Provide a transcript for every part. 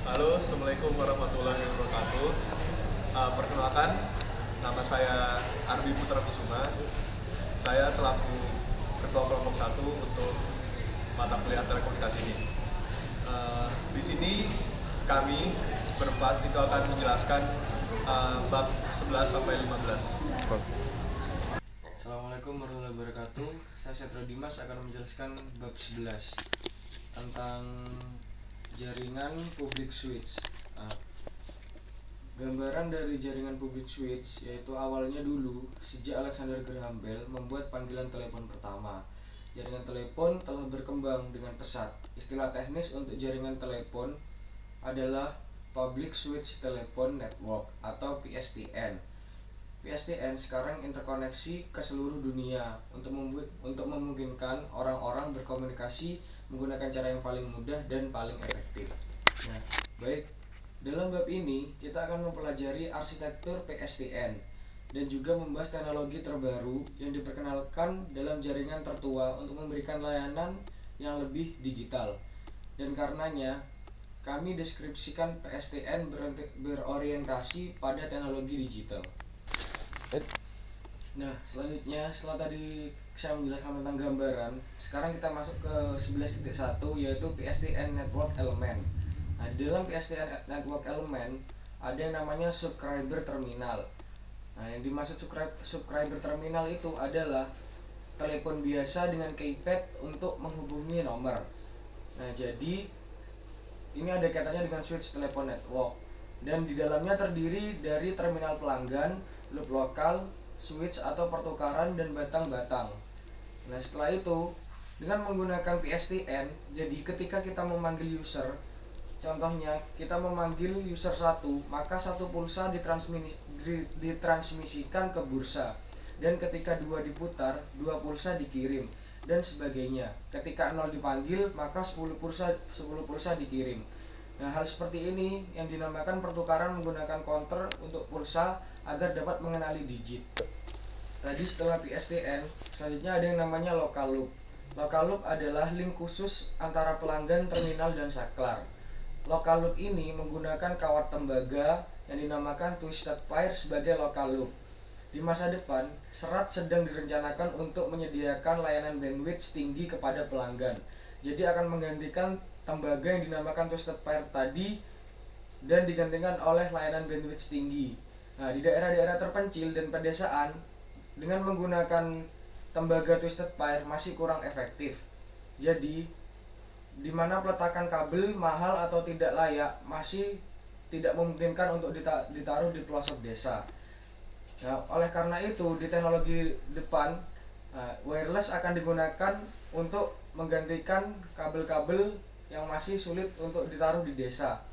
Halo, Assalamualaikum warahmatullahi wabarakatuh. Perkenalkan, nama saya Ardi Putra Kusuma. Saya selaku Ketua Kelompok 1 untuk mata kuliah telekomunikasi ini. Di sini kami berempat itu akan menjelaskan bab 11 sampai 15. Assalamualaikum warahmatullahi wabarakatuh. Saya Setro Dimas akan menjelaskan bab 11 tentang jaringan public switch. Gambaran dari jaringan public switch yaitu awalnya dulu sejak Alexander Graham Bell membuat panggilan telepon pertama. Jaringan telepon telah berkembang dengan pesat. Istilah teknis untuk jaringan telepon adalah Public Switch Telephone Network atau PSTN. PSTN sekarang interkoneksi ke seluruh dunia untuk memungkinkan orang-orang berkomunikasi menggunakan cara yang paling mudah dan paling efektif. Nah, baik, dalam bab ini kita akan mempelajari arsitektur PSTN dan juga membahas teknologi terbaru yang diperkenalkan dalam jaringan tertua untuk memberikan layanan yang lebih digital. Dan karenanya kami deskripsikan PSTN berorientasi pada teknologi digital. Nah, selanjutnya setelah tadi saya menjelaskan tentang gambaran, sekarang kita masuk ke 11.1 yaitu PSTN Network Element. Nah, di dalam PSTN Network Element ada yang namanya subscriber terminal. Nah, yang dimaksud subscriber terminal itu adalah telepon biasa dengan keypad untuk menghubungi nomor. Nah, jadi ini ada kaitannya dengan switch telepon network dan di dalamnya terdiri dari terminal pelanggan, loop lokal, switch atau pertukaran dan batang-batang. Nah, setelah itu dengan menggunakan PSTN, jadi ketika kita memanggil user, contohnya kita memanggil user 1, maka satu pulsa ditransmisikan ke bursa, dan ketika 2 diputar, 2 pulsa dikirim, dan sebagainya. Ketika 0 dipanggil, maka 10 pulsa dikirim. Nah, hal seperti ini yang dinamakan pertukaran menggunakan counter untuk pulsa agar dapat mengenali digit. Tadi setelah PSTN, selanjutnya ada yang namanya local loop. Local loop adalah link khusus antara pelanggan, terminal, dan saklar. Local loop ini menggunakan kawat tembaga yang dinamakan twisted pair sebagai local loop. Di masa depan, Serat sedang direncanakan untuk menyediakan layanan bandwidth tinggi kepada pelanggan. Jadi akan menggantikan tembaga yang dinamakan twisted pair tadi dan digantikan oleh layanan bandwidth tinggi. Nah, di daerah-daerah terpencil dan pedesaan dengan menggunakan tembaga twisted pair masih kurang efektif. Jadi, di mana peletakan kabel mahal atau tidak layak masih tidak memungkinkan untuk ditaruh di pelosok desa. Nah, oleh karena itu di teknologi depan wireless akan digunakan untuk menggantikan kabel-kabel yang masih sulit untuk ditaruh di desa.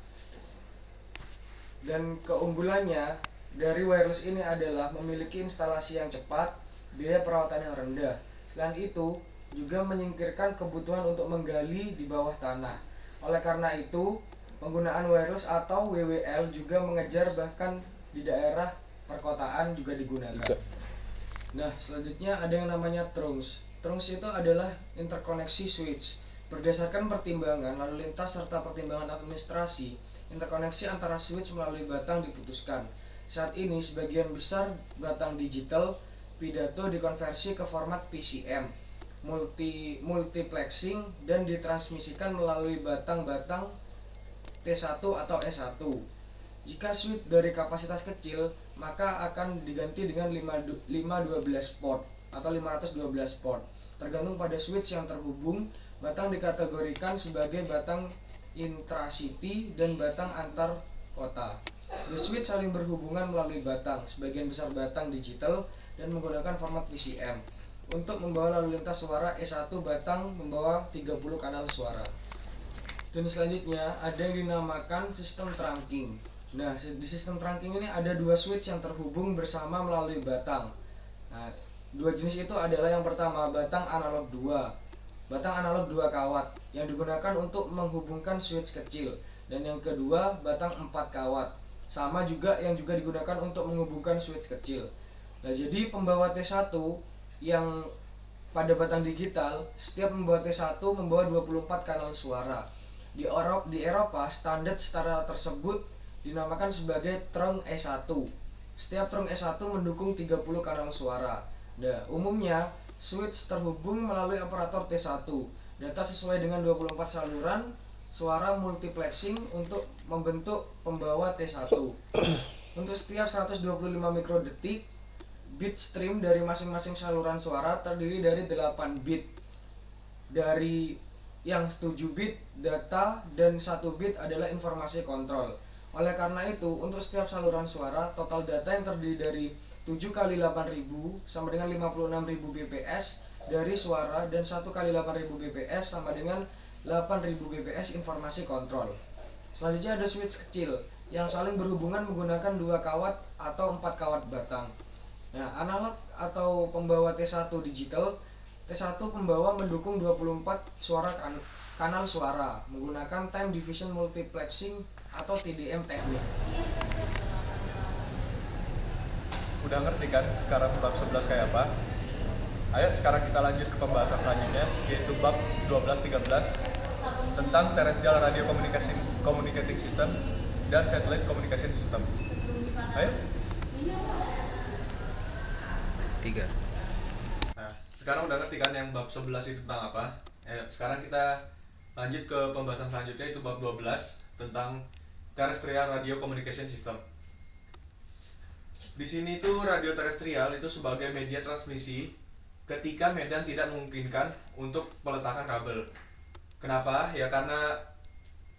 Dan keunggulannya dari wireless ini adalah memiliki instalasi yang cepat, biaya perawatan yang rendah. Selain itu, juga menyingkirkan kebutuhan untuk menggali di bawah tanah. Oleh karena itu, penggunaan wireless atau WWL juga mengejar bahkan di daerah perkotaan juga digunakan. Nah, selanjutnya ada yang namanya trunks. Trunks itu adalah interkoneksi switch. Berdasarkan pertimbangan lalu lintas serta pertimbangan administrasi, interkoneksi antara switch melalui batang diputuskan. Saat ini sebagian besar batang digital pidato dikonversi ke format PCM, multiplexing, dan ditransmisikan melalui batang-batang T1 atau S1. Jika switch dari kapasitas kecil, maka akan diganti dengan 512 port atau 512 port. Tergantung pada switch yang terhubung, batang dikategorikan sebagai batang intracity dan batang antar kota. The switch saling berhubungan melalui batang, sebagian besar batang digital dan menggunakan format PCM. Untuk membawa lalu lintas suara E1 batang membawa 30 kanal suara. Dan selanjutnya ada yang dinamakan sistem trunking. Nah, di sistem trunking ini ada 2 switch yang terhubung bersama melalui batang. Nah, 2 jenis itu adalah yang pertama batang analog 2. Batang analog 2 kawat yang digunakan untuk menghubungkan switch kecil, dan yang kedua batang 4 kawat. Sama juga yang juga digunakan untuk menghubungkan switch kecil. Nah, jadi pembawa T1 yang pada batang digital, setiap membawa T1 membawa 24 kanal suara. Di Eropa, standar setara tersebut dinamakan sebagai trunk E1. Setiap trunk E1 mendukung 30 kanal suara. Nah, umumnya switch terhubung melalui operator T1. Data sesuai dengan 24 saluran suara multiplexing untuk membentuk pembawa T1. Untuk setiap 125 mikrodetik, bit stream dari masing-masing saluran suara terdiri dari 8 bit. Dari yang 7 bit data dan 1 bit adalah informasi kontrol. Oleh karena itu, untuk setiap saluran suara, total data yang terdiri dari 7 kali 8000 sama dengan 56.000 bps dari suara dan 1 kali 8000 bps sama dengan 8000 bps informasi kontrol. Selanjutnya ada switch kecil yang saling berhubungan menggunakan 2 kawat atau 4 kawat batang. Nah, analog atau pembawa T1 digital, T1 pembawa mendukung 24 kanal suara menggunakan time division multiplexing atau TDM teknik. Udah ngerti kan sekarang bab 11 kayak apa? Ayo sekarang kita lanjut ke pembahasan selanjutnya, yaitu bab 12-13 tentang terrestrial radio communicating system dan satellite communication system. Ayo. 3. Nah, sekarang udah ngerti kan yang bab 11 itu tentang apa? Sekarang kita lanjut ke pembahasan selanjutnya, itu bab 12 tentang terrestrial radio communication system. Di sini tuh radio terestrial itu sebagai media transmisi ketika medan tidak memungkinkan untuk peletakan kabel. Kenapa? Ya karena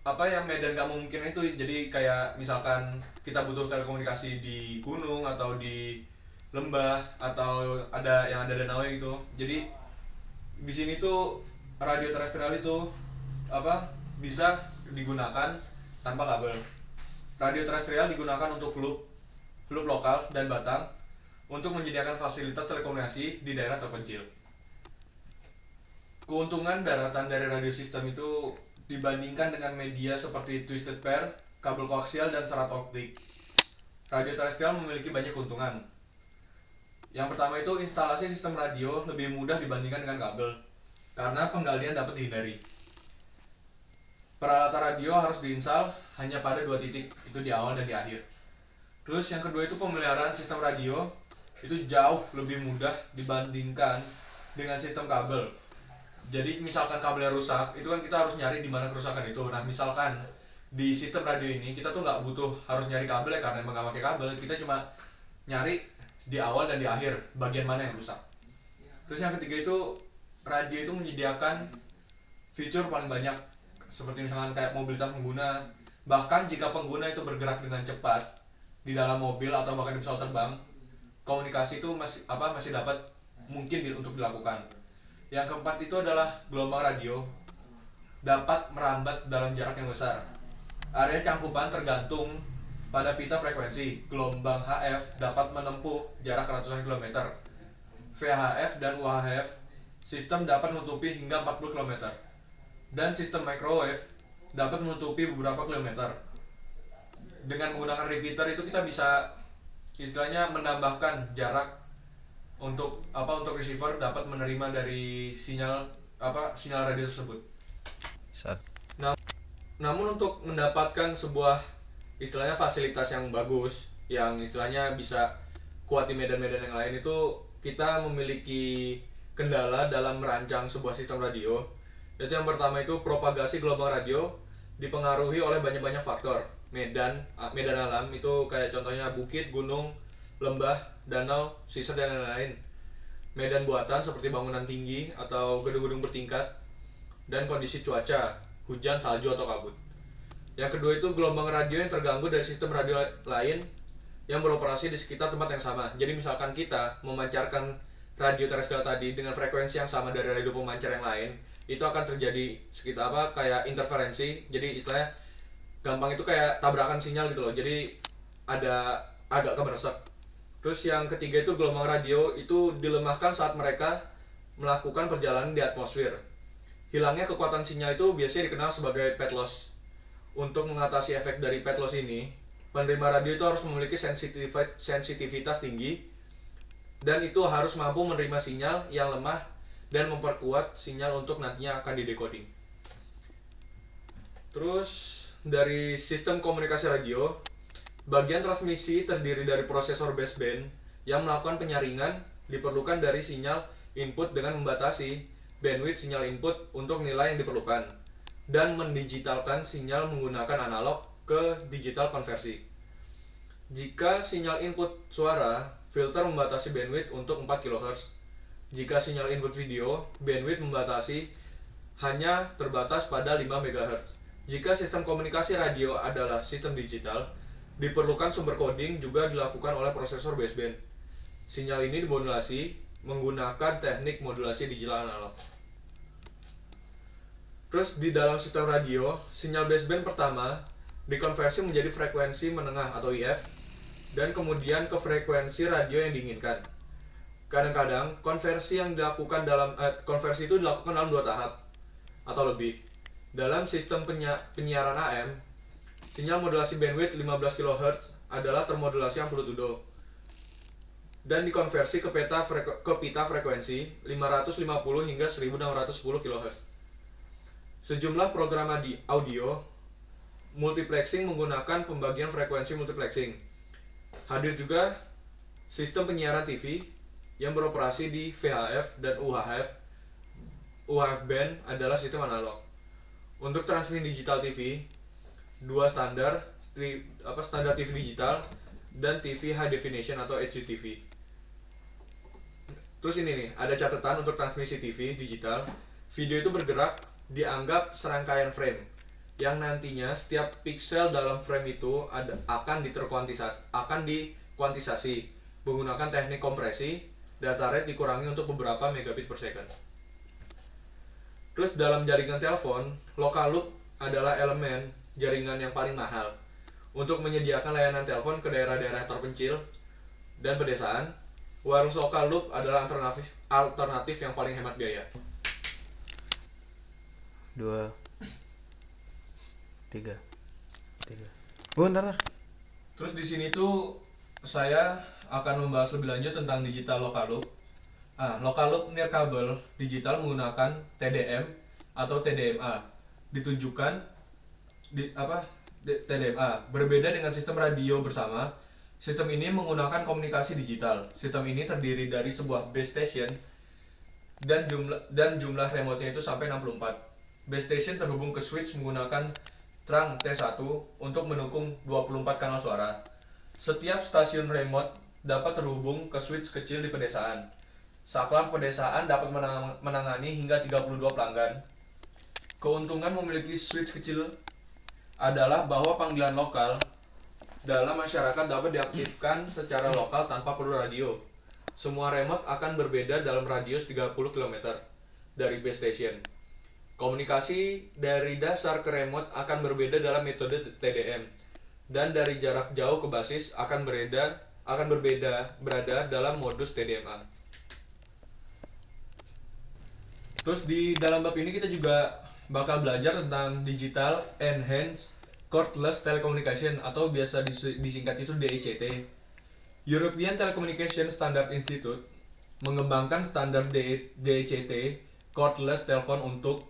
apa yang medan nggak memungkinkan itu, jadi kayak misalkan kita butuh telekomunikasi di gunung atau di lembah atau ada yang ada danau gitu. Jadi di sini tuh radio terestrial itu apa bisa digunakan tanpa kabel. Radio terestrial digunakan untuk klub lokal dan batang untuk menyediakan fasilitas telekomunikasi di daerah terpencil. Keuntungan daratan dari radio sistem itu dibandingkan dengan media seperti twisted pair, kabel koaksial, dan serat optik. Radio terestrial memiliki banyak keuntungan. Yang pertama itu instalasi sistem radio lebih mudah dibandingkan dengan kabel karena penggalian dapat dihindari. Peralatan radio harus diinstal hanya pada 2 titik, itu di awal dan di akhir. Terus yang kedua itu pemeliharaan sistem radio itu jauh lebih mudah dibandingkan dengan sistem kabel. Jadi misalkan kabelnya rusak, itu kan kita harus nyari di mana kerusakan itu. Nah misalkan di sistem radio ini kita tuh nggak butuh harus nyari kabel ya karena emang nggak pakai kabel, kita cuma nyari di awal dan di akhir bagian mana yang rusak. Terus yang ketiga itu radio itu menyediakan fitur paling banyak seperti misalkan kayak mobilitas pengguna. Bahkan jika pengguna itu bergerak dengan cepat di dalam mobil atau bahkan di pesawat terbang, komunikasi itu masih dapat mungkin untuk dilakukan. Yang keempat itu adalah gelombang radio dapat merambat dalam jarak yang besar. Area cangkupan tergantung pada pita frekuensi. Gelombang HF dapat menempuh jarak ratusan kilometer. VHF dan UHF sistem dapat menutupi hingga 40 km. Dan sistem microwave dapat menutupi beberapa kilometer. Dengan menggunakan repeater itu kita bisa istilahnya menambahkan jarak untuk receiver dapat menerima dari sinyal radio tersebut. Namun untuk mendapatkan sebuah istilahnya fasilitas yang bagus, yang istilahnya bisa kuat di medan-medan yang lain, itu kita memiliki kendala dalam merancang sebuah sistem radio. Yaitu yang pertama itu propagasi gelombang radio dipengaruhi oleh banyak faktor. Medan alam itu kayak contohnya bukit, gunung, lembah, danau, sisir dan lain-lain. Medan buatan seperti bangunan tinggi atau gedung-gedung bertingkat, dan kondisi cuaca, hujan, salju atau kabut. Yang kedua itu gelombang radio yang terganggu dari sistem radio lain yang beroperasi di sekitar tempat yang sama. Jadi misalkan kita memancarkan radio terestrial tadi dengan frekuensi yang sama dari radio pemancar yang lain, itu akan terjadi kayak interferensi. Jadi istilahnya gampang itu kayak tabrakan sinyal gitu loh, jadi ada agak kemeresek. Terus yang ketiga itu gelombang radio itu dilemahkan saat mereka melakukan perjalanan di atmosfer. Hilangnya kekuatan sinyal itu biasanya dikenal sebagai pet loss. Untuk mengatasi efek dari pet loss ini, penerima radio itu harus memiliki sensitivitas tinggi, dan itu harus mampu menerima sinyal yang lemah dan memperkuat sinyal untuk nantinya akan didecoding. Terus dari sistem komunikasi radio, bagian transmisi terdiri dari prosesor baseband yang melakukan penyaringan diperlukan dari sinyal input dengan membatasi bandwidth sinyal input untuk nilai yang diperlukan dan mendigitalkan sinyal menggunakan analog ke digital konversi. Jika sinyal input suara, filter membatasi bandwidth untuk 4 kHz. Jika sinyal input video, bandwidth membatasi hanya terbatas pada 5 MHz. Jika sistem komunikasi radio adalah sistem digital, diperlukan sumber coding juga dilakukan oleh prosesor baseband. Sinyal ini dimodulasi menggunakan teknik modulasi digital analog. Terus di dalam sistem radio, sinyal baseband pertama dikonversi menjadi frekuensi menengah atau IF dan kemudian ke frekuensi radio yang diinginkan. Kadang-kadang konversi itu dilakukan dalam 2 tahap atau lebih. Dalam sistem penyiaran AM, sinyal modulasi bandwidth 15 kHz adalah termodulasi amplitudo dan dikonversi ke pita frekuensi 550 hingga 1610 kHz. Sejumlah program audio multiplexing menggunakan pembagian frekuensi multiplexing. Hadir juga sistem penyiaran TV yang beroperasi di VHF dan UHF. UHF band adalah sistem analog. Untuk transmisi digital TV, 2 standar TV digital dan TV high definition atau HDTV. Terus ini nih, ada catatan untuk transmisi TV digital. Video itu bergerak dianggap serangkaian frame, yang nantinya setiap pixel dalam frame itu akan dikuantisasi menggunakan teknik kompresi. Data rate dikurangi untuk beberapa megabit per second. Terus dalam jaringan telepon, local loop adalah elemen jaringan yang paling mahal untuk menyediakan layanan telepon ke daerah-daerah terpencil dan pedesaan. Wireless local loop adalah alternatif yang paling hemat biaya. 2 3 Bentar lah. Terus di sini tuh saya akan membahas lebih lanjut tentang digital local loop. Local loop nirkabel digital menggunakan TDM atau TDMA. TDMA berbeda dengan sistem radio bersama. Sistem ini menggunakan komunikasi digital. Sistem ini terdiri dari sebuah base station dan jumlah remote-nya itu sampai 64. Base station terhubung ke switch menggunakan trunk T1 untuk mendukung 24 kanal suara. Setiap stasiun remote dapat terhubung ke switch kecil di pedesaan. Saklar pedesaan dapat menangani hingga 32 pelanggan. Keuntungan memiliki switch kecil adalah bahwa panggilan lokal dalam masyarakat dapat diaktifkan secara lokal tanpa perlu radio. Semua remote akan berbeda dalam radius 30 km dari base station. Komunikasi dari dasar ke remote akan berbeda dalam metode TDM, dan dari jarak jauh ke basis akan berada dalam modus TDMA. Terus di dalam bab ini kita juga bakal belajar tentang Digital Enhanced Cordless Telecommunication atau biasa disingkat itu DECT. European Telecommunication Standard Institute mengembangkan standar DECT cordless telepon untuk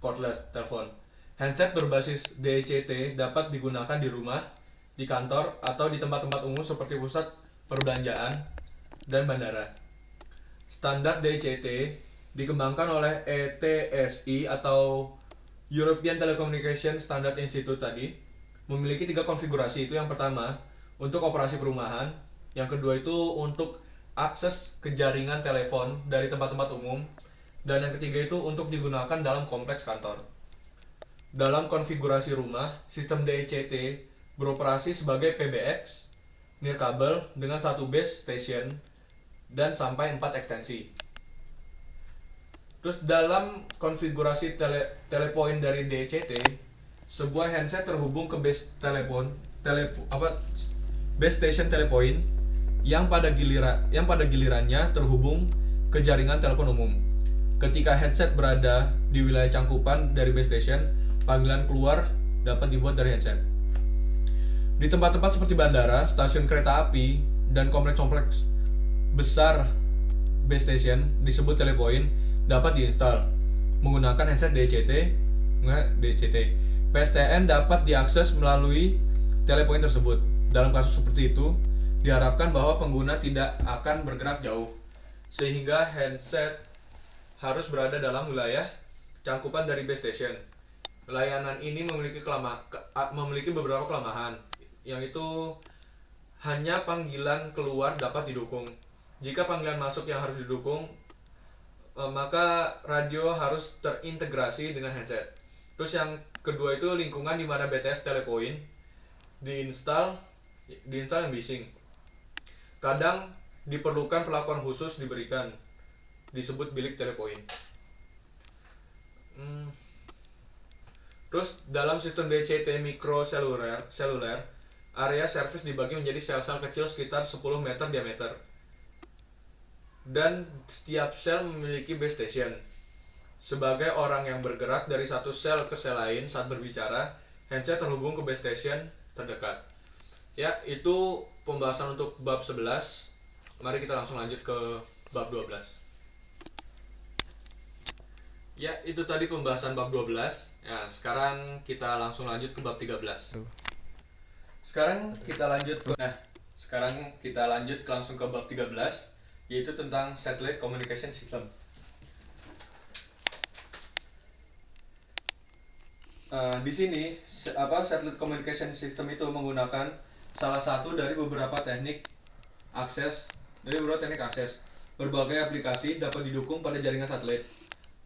cordless telepon. Handset berbasis DECT dapat digunakan di rumah, di kantor, atau di tempat-tempat umum seperti pusat perbelanjaan dan bandara. Standar DECT dikembangkan oleh ETSI atau European Telecommunication Standard Institute tadi, memiliki 3 konfigurasi. Itu yang pertama untuk operasi perumahan, yang kedua itu untuk akses ke jaringan telepon dari tempat-tempat umum, dan yang ketiga itu untuk digunakan dalam kompleks kantor. Dalam konfigurasi rumah, sistem DECT beroperasi sebagai PBX, nirkabel dengan 1 base station dan sampai 4 ekstensi. Terus dalam konfigurasi telepoint dari DECT, sebuah handset terhubung ke base station telepoint yang pada gilirannya terhubung ke jaringan telepon umum. Ketika headset berada di wilayah cangkupan dari base station, panggilan keluar dapat dibuat dari handset. Di tempat-tempat seperti bandara, stasiun kereta api, dan kompleks-kompleks besar base station disebut telepoint dapat diinstal menggunakan handset DECT. PSTN dapat diakses melalui telepoint tersebut. Dalam kasus seperti itu, diharapkan bahwa pengguna tidak akan bergerak jauh, sehingga handset harus berada dalam wilayah cangkupan dari base station. Layanan ini memiliki beberapa kelemahan, yang itu hanya panggilan keluar dapat didukung. Jika panggilan masuk yang harus didukung, maka radio harus terintegrasi dengan handset. Terus yang kedua itu lingkungan di mana BTS telepoint diinstal yang bising. Kadang diperlukan perlakuan khusus diberikan, disebut bilik telepoint. Terus dalam sistem DCT mikroseluler, area service dibagi menjadi sel-sel kecil sekitar 10 meter diameter. Dan setiap sel memiliki base station. Sebagai orang yang bergerak dari satu sel ke sel lain saat berbicara, handset terhubung ke base station terdekat. Ya, itu pembahasan untuk bab 11. Mari kita langsung lanjut ke bab 12. Ya, itu tadi pembahasan bab 12. Ya, sekarang kita langsung lanjut ke bab 13. Sekarang kita lanjut langsung ke bab 13, yaitu tentang Satellite Communication System. Di sini Satellite Communication System itu menggunakan salah satu dari beberapa teknik akses. Berbagai aplikasi dapat didukung pada jaringan satelit.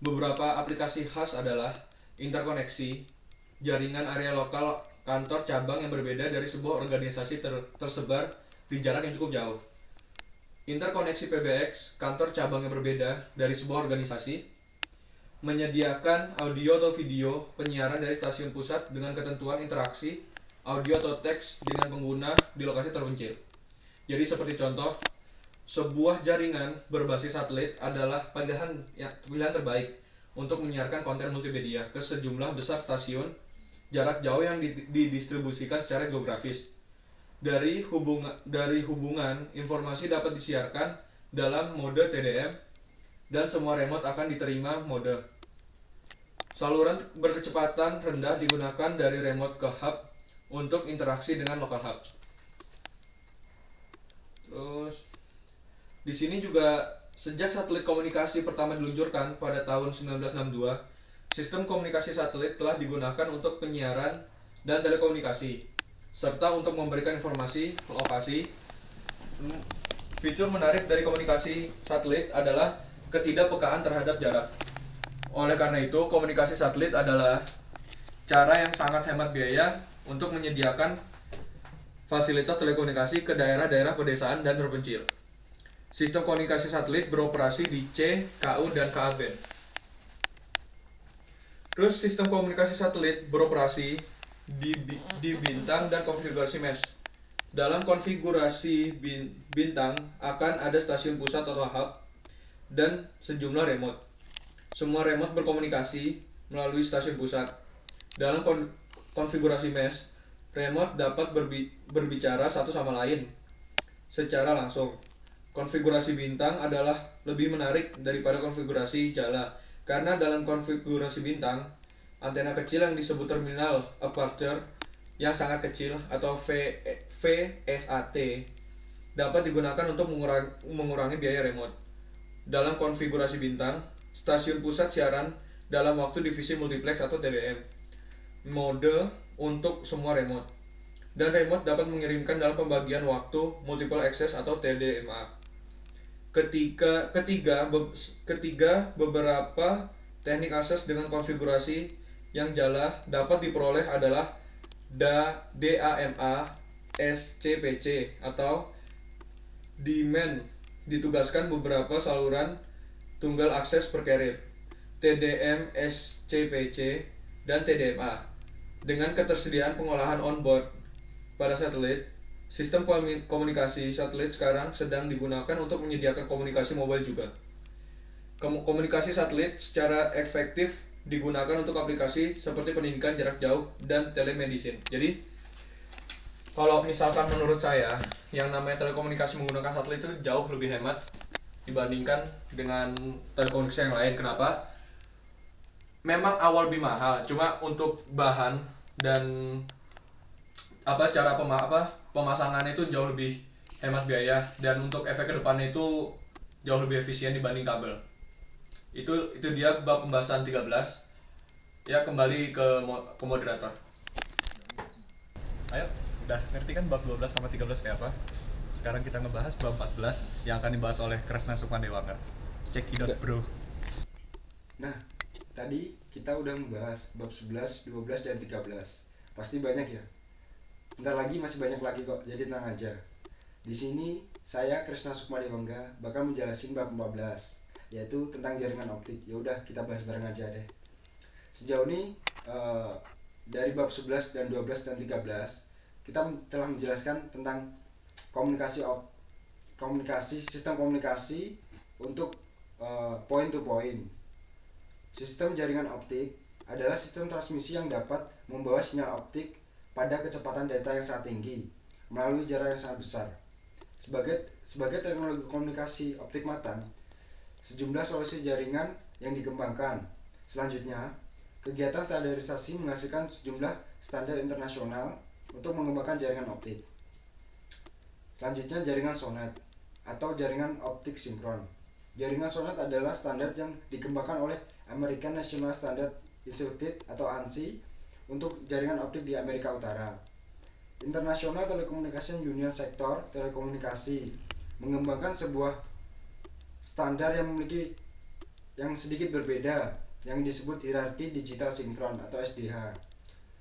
Beberapa aplikasi khas adalah interkoneksi, jaringan area lokal kantor cabang yang berbeda dari sebuah organisasi tersebar di jarak yang cukup jauh. Interkoneksi PBX, kantor cabang yang berbeda dari sebuah organisasi, menyediakan audio atau video penyiaran dari stasiun pusat dengan ketentuan interaksi audio atau teks dengan pengguna di lokasi terpencil. Jadi seperti contoh, sebuah jaringan berbasis satelit adalah pilihan terbaik untuk menyiarkan konten multimedia ke sejumlah besar stasiun jarak jauh yang didistribusikan secara geografis. Dari hubungan, informasi dapat disiarkan dalam mode TDM dan semua remote akan diterima mode. Saluran berkecepatan rendah digunakan dari remote ke hub untuk interaksi dengan local hub. Terus di sini juga sejak satelit komunikasi pertama diluncurkan pada tahun 1962, sistem komunikasi satelit telah digunakan untuk penyiaran dan telekomunikasi, serta untuk memberikan informasi lokasi. Fitur menarik dari komunikasi satelit adalah ketidakpekaan terhadap jarak. Oleh karena itu, komunikasi satelit adalah cara yang sangat hemat biaya untuk menyediakan fasilitas telekomunikasi ke daerah-daerah pedesaan dan terpencil. Sistem komunikasi satelit beroperasi di C, KU, dan KA band. Terus sistem komunikasi satelit beroperasi di bintang dan konfigurasi mesh. Dalam konfigurasi bintang akan ada stasiun pusat atau hub dan sejumlah remote. Semua remote berkomunikasi melalui stasiun pusat. Dalam konfigurasi mesh, remote dapat berbicara satu sama lain secara langsung. Konfigurasi bintang adalah lebih menarik daripada konfigurasi jala, karena dalam konfigurasi bintang, antena kecil yang disebut terminal aperture yang sangat kecil atau VSAT dapat digunakan untuk mengurangi biaya remote. Dalam konfigurasi bintang, stasiun pusat siaran dalam waktu divisi multiplex atau TDM, mode untuk semua remote, dan remote dapat mengirimkan dalam pembagian waktu multiple access atau TDMA. Ketiga, beberapa teknik akses dengan konfigurasi yang jala dapat diperoleh adalah DAMA SCPC atau Demand, ditugaskan beberapa saluran tunggal akses per carrier, TDM SCPC, dan TDMA. Dengan ketersediaan pengolahan on-board pada satelit, sistem komunikasi satelit sekarang sedang digunakan untuk menyediakan komunikasi mobile juga. Komunikasi satelit secara efektif digunakan untuk aplikasi seperti pendidikan jarak jauh dan telemedicine. Jadi, kalau misalkan menurut saya, yang namanya telekomunikasi menggunakan satelit itu jauh lebih hemat dibandingkan dengan telekomunikasi yang lain. Kenapa? Memang awal lebih mahal, cuma untuk bahan dan cara pemasangannya itu jauh lebih hemat biaya, dan untuk efek kedepannya itu jauh lebih efisien dibanding kabel. Itu dia bab pembahasan 13. Ya, kembali ke moderator. Ayo, udah ngerti kan bab 12 sama 13 kayak apa? Sekarang kita ngebahas bab 14 yang akan dibahas oleh Kresna Sukmadewangga. Cekidot bro. Nah, tadi kita udah membahas bab 11, 12, dan 13. Pasti banyak ya? Bentar lagi masih banyak lagi kok, jadi tenang aja. Di sini saya Kresna Sukmadewangga bakal menjelasin bab 14, yaitu tentang jaringan optik. Ya udah, kita bahas bareng aja deh. Sejauh ini dari bab 11 dan 12 dan 13 kita telah menjelaskan tentang sistem komunikasi untuk point to point. Sistem jaringan optik adalah sistem transmisi yang dapat membawa sinyal optik pada kecepatan data yang sangat tinggi melalui jarak yang sangat besar. Sebagai teknologi komunikasi optik matang, sejumlah solusi jaringan yang dikembangkan. Selanjutnya, kegiatan standarisasi menghasilkan sejumlah standar internasional untuk mengembangkan jaringan optik. Selanjutnya, jaringan SONET atau jaringan optik sinkron. Jaringan SONET adalah standar yang dikembangkan oleh American National Standard Institute atau ANSI untuk jaringan optik di Amerika Utara. International Telecommunication Union Sektor Telekomunikasi mengembangkan sebuah standar yang sedikit berbeda yang disebut hierarki digital sinkron atau SDH.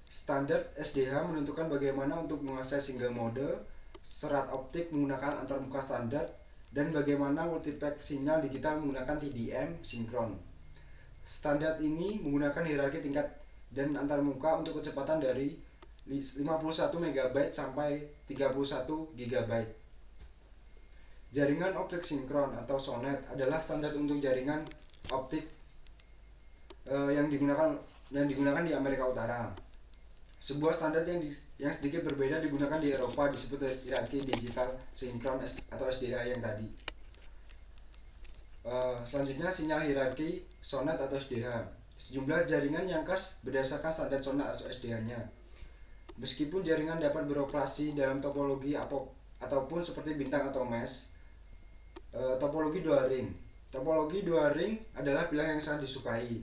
Standar SDH menentukan bagaimana untuk mengakses single mode serat optik menggunakan antarmuka standar dan bagaimana multiplex sinyal digital menggunakan TDM sinkron. Standar ini menggunakan hierarki tingkat dan antarmuka untuk kecepatan dari 51 MB sampai 31 GB. Jaringan optik sinkron atau SONET adalah standar untuk jaringan optik yang digunakan di Amerika Utara. Sebuah standar yang sedikit berbeda digunakan di Eropa disebut hierarki digital sinkron atau SDH yang tadi. Selanjutnya sinyal hierarki SONET atau SDH. Sejumlah jaringan yang khas berdasarkan standar SONET atau SDH-nya. Meskipun jaringan dapat beroperasi dalam topologi ataupun seperti bintang atau mesh, topologi dua ring. Topologi dua ring adalah pilihan yang sangat disukai.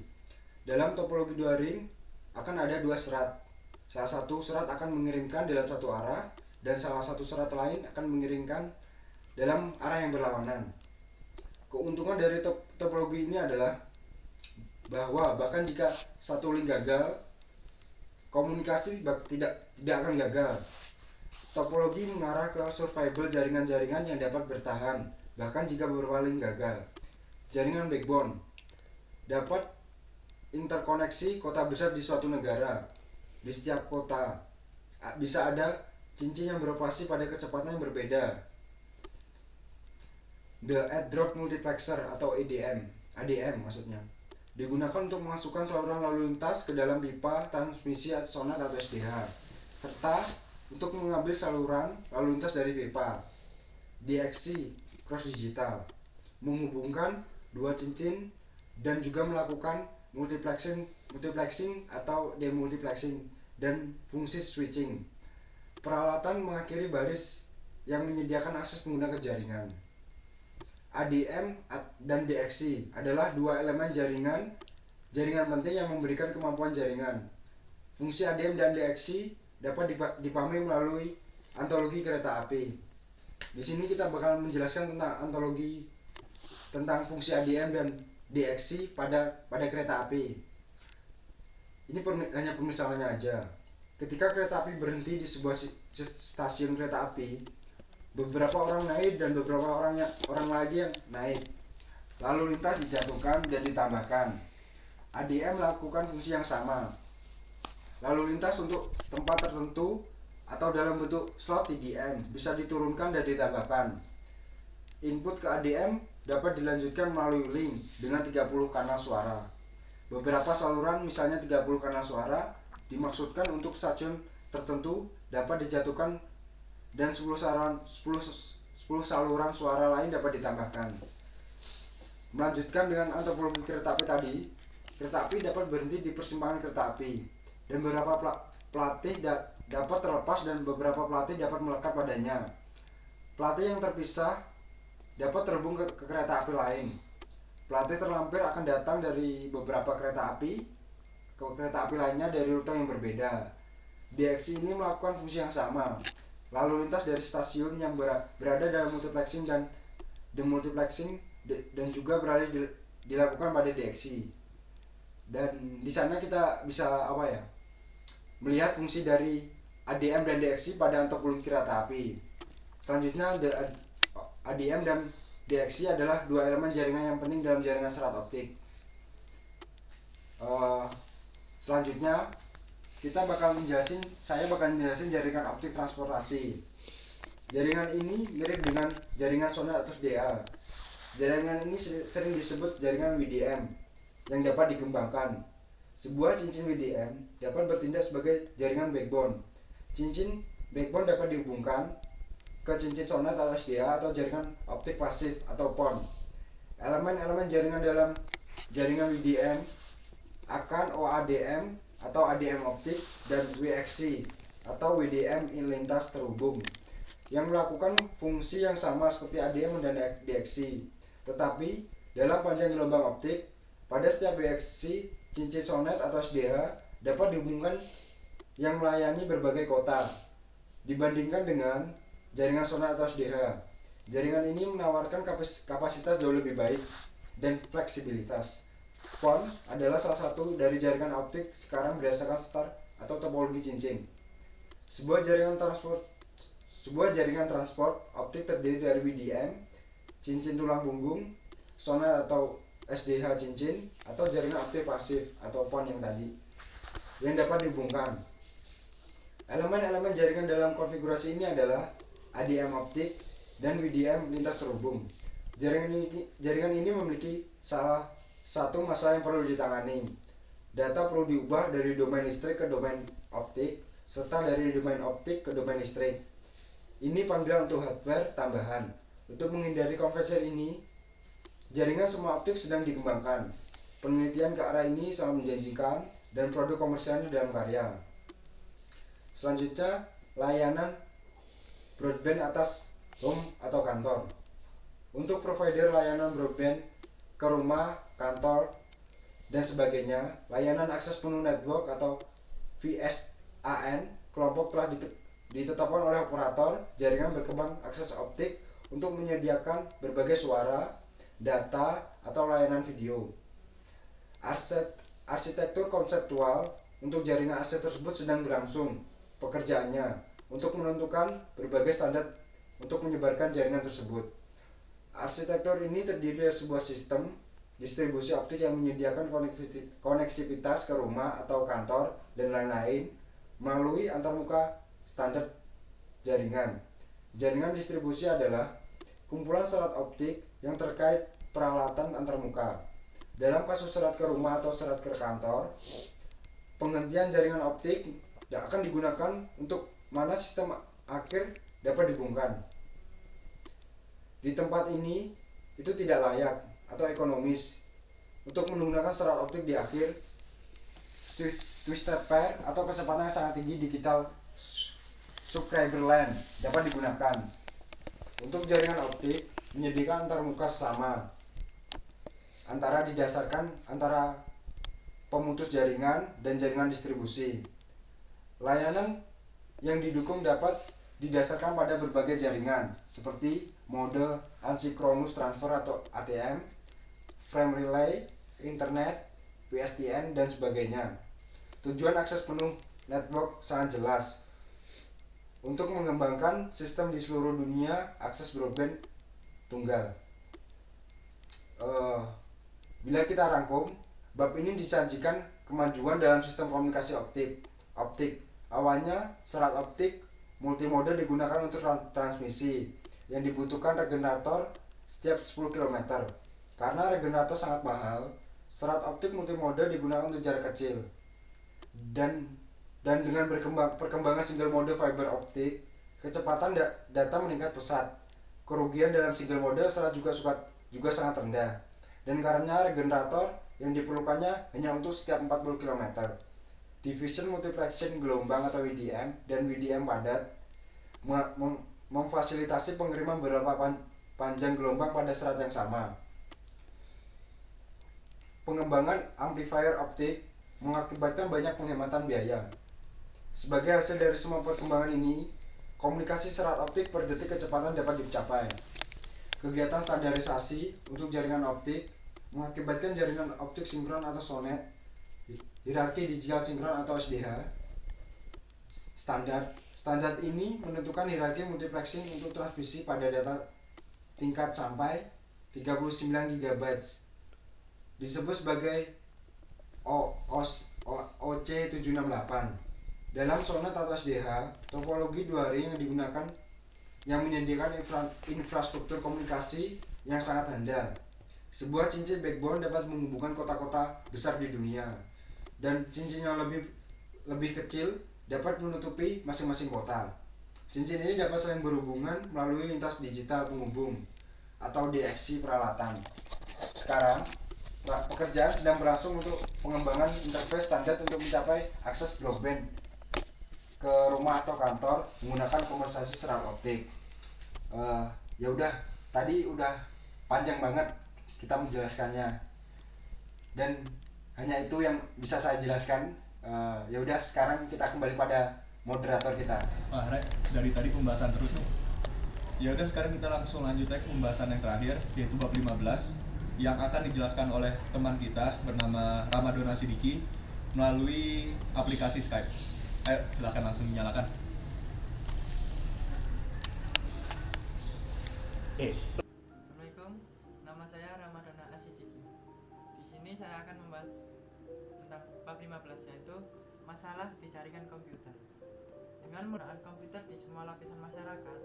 Dalam topologi dua ring akan ada dua serat. Salah satu serat akan mengirimkan dalam satu arah dan salah satu serat lain akan mengirimkan dalam arah yang berlawanan. Keuntungan dari topologi ini adalah bahwa bahkan jika satu link gagal, komunikasi tidak akan gagal. Topologi mengarah ke survival jaringan-jaringan yang dapat bertahan bahkan jika beberapa link gagal. Jaringan backbone dapat interkoneksi kota besar di suatu negara. Di setiap kota bisa ada cincin yang beroperasi pada kecepatan yang berbeda. The Add-Drop Multiplexer atau ADM maksudnya, digunakan untuk memasukkan saluran lalu lintas ke dalam pipa transmisi SONET atau SDH, serta untuk mengambil saluran lalu lintas dari pipa. DXC cross digital menghubungkan dua cincin dan juga melakukan multiplexing atau demultiplexing dan fungsi switching. Peralatan mengakhiri baris yang menyediakan akses pengguna ke jaringan. ADM dan DXC adalah dua elemen jaringan penting yang memberikan kemampuan jaringan. Fungsi ADM dan DXC dapat dipahami melalui antologi kereta api. Di sini kita bakal menjelaskan tentang fungsi ADM dan DXC pada kereta api. Ini hanya permisalannya aja. Ketika kereta api berhenti di sebuah stasiun kereta api, beberapa orang naik dan beberapa orang lagi yang naik. Lalu lintas dijatuhkan dan ditambahkan. ADM melakukan fungsi yang sama. Lalu lintas untuk tempat tertentu atau dalam bentuk slot TDM bisa diturunkan dan ditambahkan. Input ke ADM dapat dilanjutkan melalui link dengan 30 kanal suara. Beberapa saluran, misalnya 30 kanal suara, dimaksudkan untuk stasiun tertentu dapat dijatuhkan dan 10 saluran suara lain dapat ditambahkan. Melanjutkan dengan antropologi kereta api tadi, kereta api dapat berhenti di persimpangan kereta api dan beberapa pelatih dapat terlepas dan beberapa pelatih dapat melekat padanya. Pelatih yang terpisah dapat terhubung ke kereta api lain. Pelatih terlampir akan datang dari beberapa kereta api ke kereta api lainnya dari rute yang berbeda. DXC ini melakukan fungsi yang sama. Lalu lintas dari stasiun yang berada dalam multiplexing dan demultiplexing dan juga beralih dilakukan pada DXC. Dan di sana kita bisa melihat fungsi dari ADM dan DXC pada antropologi kereta api. Selanjutnya ADM dan DXC adalah dua elemen jaringan yang penting dalam jaringan serat optik. Selanjutnya saya bakal menjelasin jaringan optik transportasi. Jaringan ini mirip dengan jaringan SONET atau SDA. Jaringan ini sering disebut jaringan WDM yang dapat dikembangkan. Sebuah cincin WDM dapat bertindak sebagai jaringan backbone. Cincin backbone dapat dihubungkan ke cincin SONET atau SDA atau jaringan optik pasif atau PON. Elemen-elemen jaringan dalam jaringan WDM akan OADM atau ADM optik dan WXC atau WDM lintas terhubung yang melakukan fungsi yang sama seperti ADM dan DXC. Tetapi dalam panjang gelombang optik, pada setiap WXC, cincin SONET atau SDA dapat dihubungkan yang melayani berbagai kota dibandingkan dengan jaringan SONET atau SDA. Jaringan ini menawarkan kapasitas jauh lebih baik dan fleksibilitas. PON adalah salah satu dari jaringan optik sekarang berdasarkan star atau topologi cincin. Sebuah jaringan transport optik terdiri dari WDM, cincin tulang punggung, SONET atau SDH cincin, atau jaringan optik pasif atau PON yang dapat dihubungkan. Elemen-elemen jaringan dalam konfigurasi ini adalah ADM optik dan WDM lintas terhubung. Jaringan ini memiliki salah satu masalah yang perlu ditangani. Data perlu diubah dari domain listrik ke domain optik, serta dari domain optik ke domain listrik. Ini panggilan untuk hardware tambahan. Untuk menghindari konversi ini, jaringan semua optik sedang dikembangkan. Penelitian ke arah ini sangat menjanjikan dan produk komersialnya dalam karya. Selanjutnya, layanan broadband atas home atau kantor. Untuk provider layanan broadband ke rumah, kantor, dan sebagainya, layanan akses penuh network atau VSAN kelompok telah ditetapkan oleh operator jaringan berkembang akses optik untuk menyediakan berbagai suara, data, atau layanan video. Arsitektur konseptual untuk jaringan akses tersebut sedang berlangsung pekerjaannya untuk menentukan berbagai standar untuk menyebarkan jaringan tersebut. Arsitektur ini terdiri dari sebuah sistem distribusi optik yang menyediakan koneksivitas ke rumah atau kantor dan lain-lain melalui antarmuka standar jaringan. Jaringan distribusi adalah kumpulan serat optik yang terkait peralatan antarmuka. Dalam kasus serat ke rumah atau serat ke kantor, penghentian jaringan optik yang akan digunakan untuk mana sistem akhir dapat dihubungkan. Di tempat ini, itu tidak layak atau ekonomis untuk menggunakan serat optik di akhir. Twisted pair atau kecepatan yang sangat tinggi digital subscriber line dapat digunakan. Untuk jaringan optik menyediakan antarmuka sesama didasarkan antara pemutus jaringan dan jaringan distribusi. Layanan yang didukung dapat didasarkan pada berbagai jaringan seperti mode asynchronous transfer atau ATM, frame relay, internet, PSTN, dan sebagainya. Tujuan akses penuh network sangat jelas untuk mengembangkan sistem di seluruh dunia akses broadband tunggal. Bila kita rangkum, bab ini disajikan kemajuan dalam sistem komunikasi optik. Awalnya serat optik multimode digunakan untuk transmisi yang dibutuhkan regenerator setiap 10 km. Karena regenerator sangat mahal, serat optik multimode digunakan untuk jarak kecil. Dan dengan perkembangan single mode fiber optik, kecepatan data meningkat pesat. Kerugian dalam single mode serat juga sangat rendah. Dan karena regenerator yang diperlukannya hanya untuk setiap 40 km. Division Multiplexing gelombang atau WDM dan WDM padat memfasilitasi pengiriman beberapa panjang gelombang pada serat yang sama. Pengembangan amplifier optik mengakibatkan banyak penghematan biaya. Sebagai hasil dari semua perkembangan ini, komunikasi serat optik per detik kecepatan dapat dicapai. Kegiatan standarisasi untuk jaringan optik mengakibatkan jaringan optik sinkron atau SONET, hierarki digital sinkron atau SDH, standar. Standar ini menentukan hierarki multiplexing untuk transmisi pada data tingkat sampai 39 GB. Disebut sebagai OC768. Dalam SONET atau SDH, topologi dua ring yang digunakan yang menyediakan infrastruktur komunikasi yang sangat handal. Sebuah cincin backbone dapat menghubungkan kota-kota besar di dunia, dan cincin yang lebih kecil dapat menutupi masing-masing kota. Cincin ini dapat saling berhubungan melalui lintas digital penghubung atau DXC peralatan. Sekarang, pekerjaan sedang berlangsung untuk pengembangan interface standar untuk mencapai akses broadband ke rumah atau kantor menggunakan konversasi serat optik. Ya udah, tadi udah panjang banget kita menjelaskannya, dan hanya itu yang bisa saya jelaskan. Ya udah, sekarang kita kembali pada moderator kita. Wah, Rek, dari tadi pembahasan terus nih. Ya udah, sekarang kita langsung lanjut aja ke pembahasan yang terakhir, yaitu bab 15 yang akan dijelaskan oleh teman kita bernama Ramadona Sidiki melalui aplikasi Skype. Ayo, silakan langsung dinyalakan. Assalamualaikum, nama saya Ramadana Asidiki. Di sini saya akan membahas tentang bab 15, yaitu masalah di jaringan komputer. Dengan penggunaan komputer di semua lapisan masyarakat,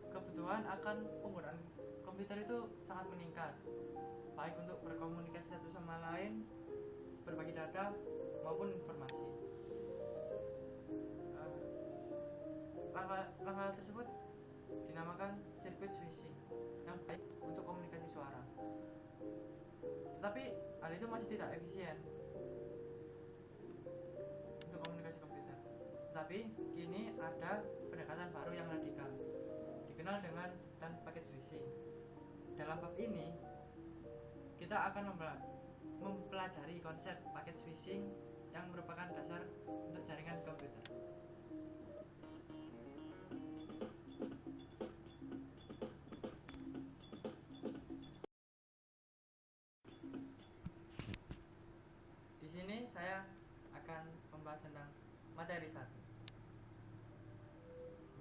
kebutuhan akan penggunaan komputer itu sangat meningkat, baik untuk berkomunikasi satu sama lain, berbagi data, maupun informasi. Langkah tersebut dinamakan sirkuit switching yang baik untuk komunikasi suara. Tetapi hal itu masih tidak efisien untuk komunikasi komputer. Tetapi kini ada pendekatan baru yang radikal, dikenal dengan sebutan paket switching. Dalam bab ini kita akan mempelajari konsep paket switching yang merupakan dasar untuk jaringan komputer. Di sini saya akan membahas tentang materi 1.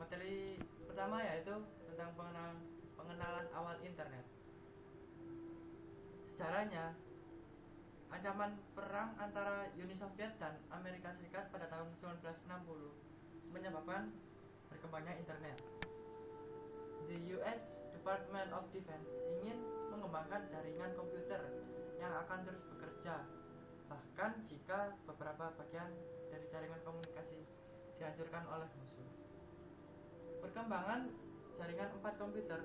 Materi pertama yaitu tentang pengenalan awal internet. Sejarahnya, ancaman perang antara Uni Soviet dan Amerika Serikat pada tahun 1960 menyebabkan berkembangnya internet. The US Department of Defense ingin mengembangkan jaringan komputer yang akan terus bekerja, bahkan jika beberapa bagian dari jaringan komunikasi dihancurkan oleh musuh. Perkembangan jaringan 4 komputer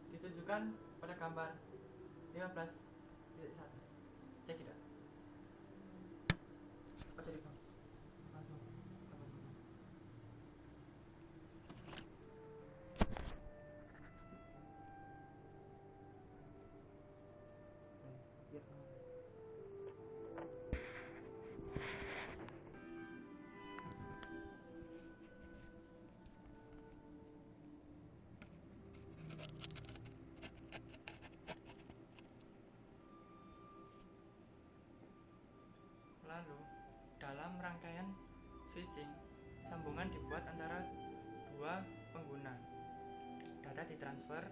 ditunjukkan pada gambar 15.1. Cek tidak? Apa jadi bang? Langsung. Lalu, dalam rangkaian switching, sambungan dibuat antara dua pengguna. Data ditransfer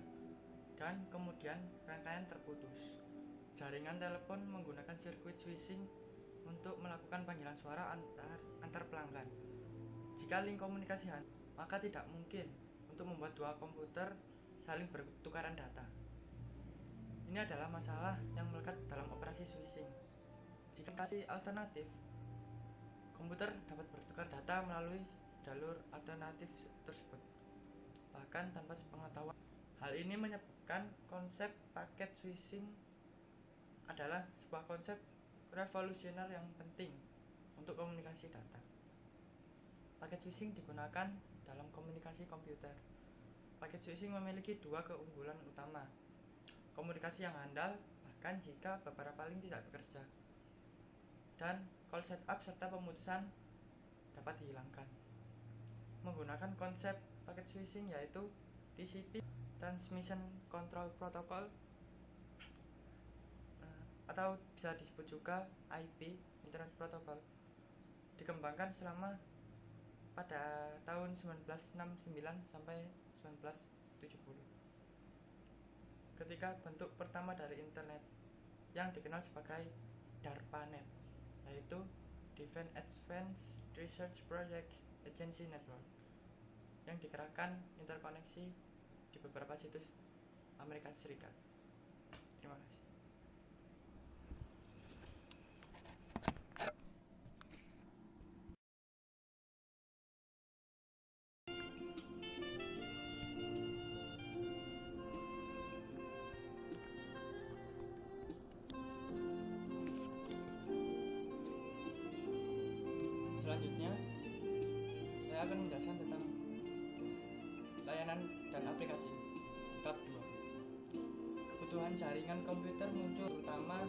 dan kemudian rangkaian terputus. Jaringan telepon menggunakan sirkuit switching untuk melakukan panggilan suara antar pelanggan. Jika link komunikasi hancur, maka tidak mungkin untuk membuat dua komputer saling bertukaran data. Ini adalah masalah yang melekat dalam operasi switching. Jika kasih alternatif, komputer dapat bertukar data melalui jalur alternatif tersebut, bahkan tanpa sepengetahuan. Hal ini menyebabkan konsep paket switching adalah sebuah konsep revolusioner yang penting untuk komunikasi data. Paket switching digunakan dalam komunikasi komputer. Paket switching memiliki dua keunggulan utama. Komunikasi yang handal bahkan jika beberapa link tidak bekerja. Dan call setup serta pemutusan dapat dihilangkan. Menggunakan konsep paket switching yaitu TCP Transmission Control Protocol atau bisa disebut juga IP Internet Protocol, dikembangkan selama pada tahun 1969 sampai 1970. Ketika bentuk pertama dari internet yang dikenal sebagai DARPANET, yaitu Defense Advanced Research Project Agency Network, yang dikerahkan interkoneksi di beberapa situs Amerika Serikat. Terima kasih. Selanjutnya, saya akan menjelaskan tentang layanan dan aplikasi di bab 2. Kebutuhan jaringan komputer muncul terutama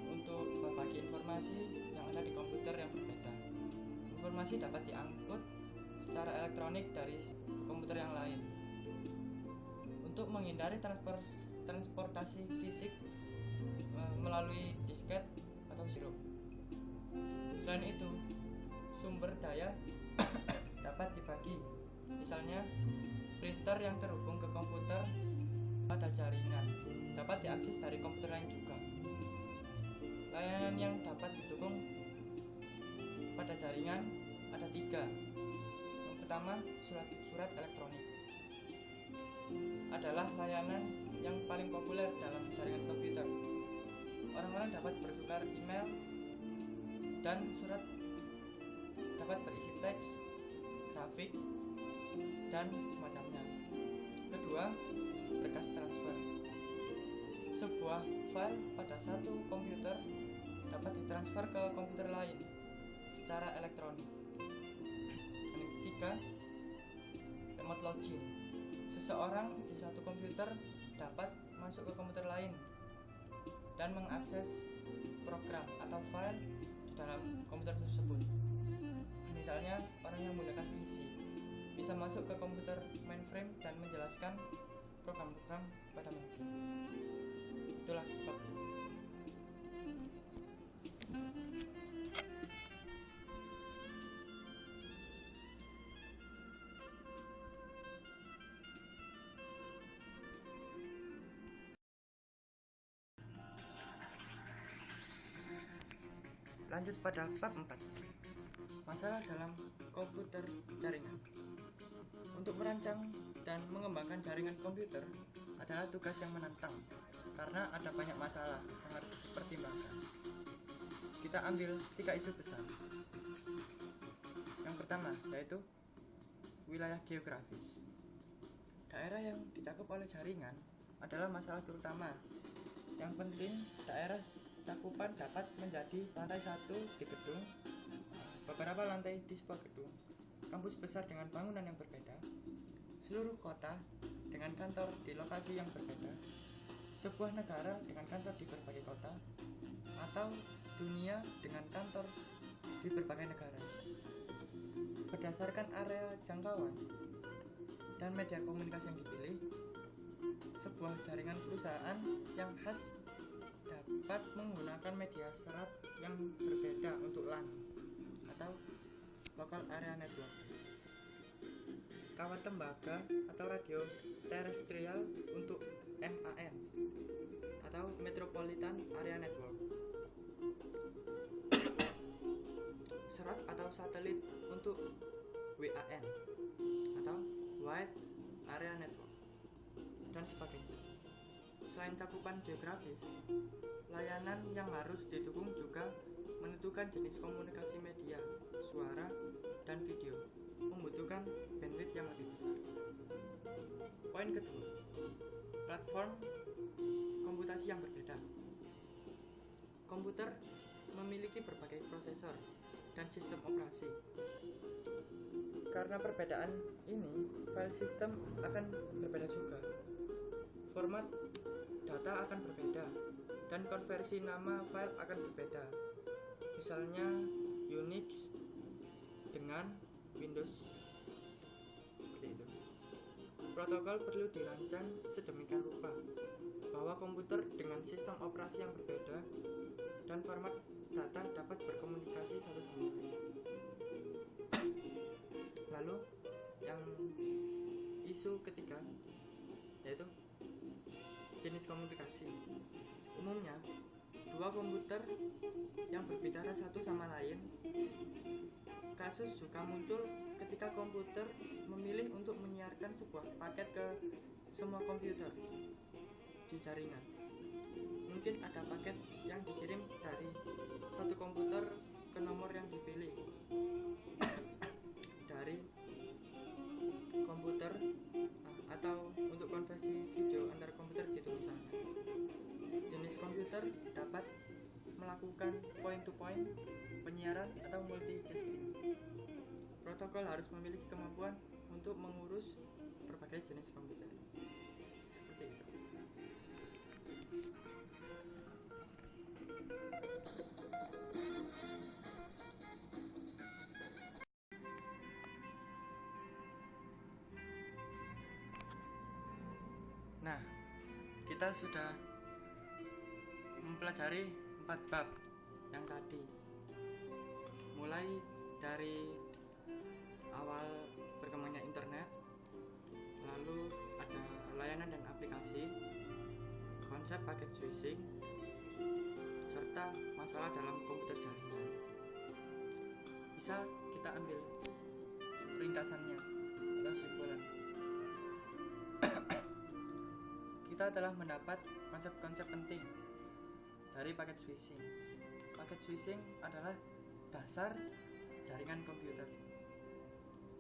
untuk berbagi informasi yang ada di komputer yang berbeda. Informasi dapat diangkut secara elektronik dari komputer yang lain. Untuk menghindari transportasi fisik melalui disket atau sirup. Selain itu, sumber daya dapat dibagi. Misalnya, printer yang terhubung ke komputer pada jaringan dapat diakses dari komputer lain juga. Layanan yang dapat didukung pada jaringan ada 3. Yang pertama, surat elektronik adalah layanan yang paling populer dalam jaringan komputer. Orang-orang dapat bertukar email dan surat dapat berisi teks, grafik, dan semacamnya. Kedua, berkas transfer. Sebuah file pada satu komputer dapat ditransfer ke komputer lain secara elektronik. Dan yang ketiga, remote login. Seseorang di satu komputer dapat masuk ke komputer lain dan mengakses program atau file di dalam komputer tersebut. Misalnya, orang yang menggunakan PC bisa masuk ke komputer mainframe dan menjelaskan program-program pada mainframe. Itulah bab 2. Lanjut pada bab 4. Masalah dalam komputer jaringan. Untuk merancang dan mengembangkan jaringan komputer adalah tugas yang menantang karena ada banyak masalah yang harus dipertimbangkan. Kita ambil 3 isu besar. Yang pertama yaitu wilayah geografis. Daerah yang dicakup oleh jaringan adalah masalah terutama. Yang penting, daerah cakupan dapat menjadi lantai 1 di gedung, beberapa lantai di sebuah gedung, kampus besar dengan bangunan yang berbeda, seluruh kota dengan kantor di lokasi yang berbeda, sebuah negara dengan kantor di berbagai kota, atau dunia dengan kantor di berbagai negara. Berdasarkan area jangkauan dan media komunikasi yang dipilih, sebuah jaringan perusahaan yang khas dapat menggunakan media serat yang berbeda untuk LAN atau Local Area Network, kawat tembaga atau radio terestrial untuk MAN atau Metropolitan Area Network, serat atau satelit untuk WAN atau Wide Area Network, dan sebagainya. Selain cakupan geografis, layanan yang harus didukung juga menentukan jenis komunikasi media, suara, dan video, membutuhkan bandwidth yang lebih besar. Poin kedua, platform komputasi yang berbeda. Komputer memiliki berbagai prosesor dan sistem operasi. Karena perbedaan ini, file sistem akan berbeda juga. Format data akan berbeda dan konversi nama file akan berbeda. Misalnya Unix dengan Windows seperti itu. Protokol perlu dirancang sedemikian rupa bahwa komputer dengan sistem operasi yang berbeda dan format data dapat berkomunikasi satu sama lain. Lalu yang isu ketiga yaitu jenis komunikasi. Umumnya dua komputer yang berbicara satu sama lain. Kasus juga muncul ketika komputer memilih untuk menyiarkan sebuah paket ke semua komputer di jaringan. Mungkin ada paket yang dikirim dari satu komputer ke nomor yang dipilih dari komputer atau untuk konversi video antar komputer gitu misalnya. Jenis komputer dapat melakukan point to point penyiaran atau multicasting. Protokol harus memiliki kemampuan untuk mengurus berbagai jenis komputer. Seperti itu. Nah, kita sudah mempelajari 4 bab yang tadi, mulai dari awal berkembangnya internet, lalu ada layanan dan aplikasi, konsep paket switching, serta masalah dalam komputer jaringan. Bisa kita ambil ringkasannya atau simpulan. Kita telah mendapat konsep-konsep penting dari paket switching. Paket switching adalah dasar jaringan komputer.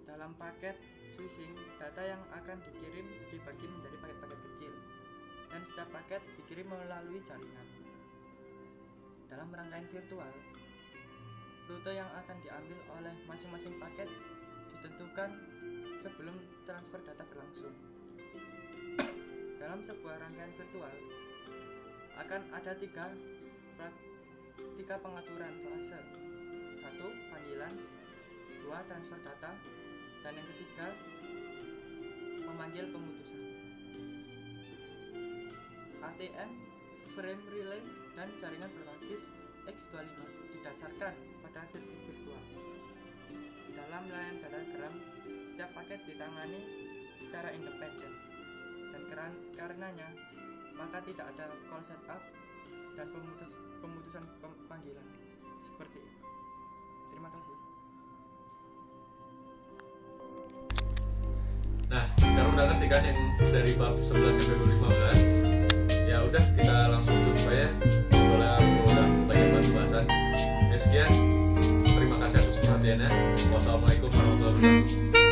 Dalam paket switching, data yang akan dikirim dibagi menjadi paket-paket kecil, dan setiap paket dikirim melalui jaringan. Dalam rangkaian virtual, rute yang akan diambil oleh masing-masing paket ditentukan sebelum transfer data berlangsung. Dalam sebuah rangkaian virtual akan ada tiga pengaturan fase. 1. Panggilan, 2. Transfer data, dan yang ketiga memanggil pemutusan. ATM, frame relay, dan jaringan berbasis X25 didasarkan pada sirkuit virtual. Dalam layanan datagram, setiap paket ditangani secara independen, dan karenanya maka tidak ada call setup dan pemutusan panggilan seperti itu. Terima kasih. Nah, sekarang udah ngerti kan yang dari bab 11 sampai 15. Ya udah, kita langsung tutup aja. Soalnya udah banyak banget pembahasan. Ya sekian. Terima kasih atas perhatiannya. Wassalamualaikum warahmatullahi wabarakatuh.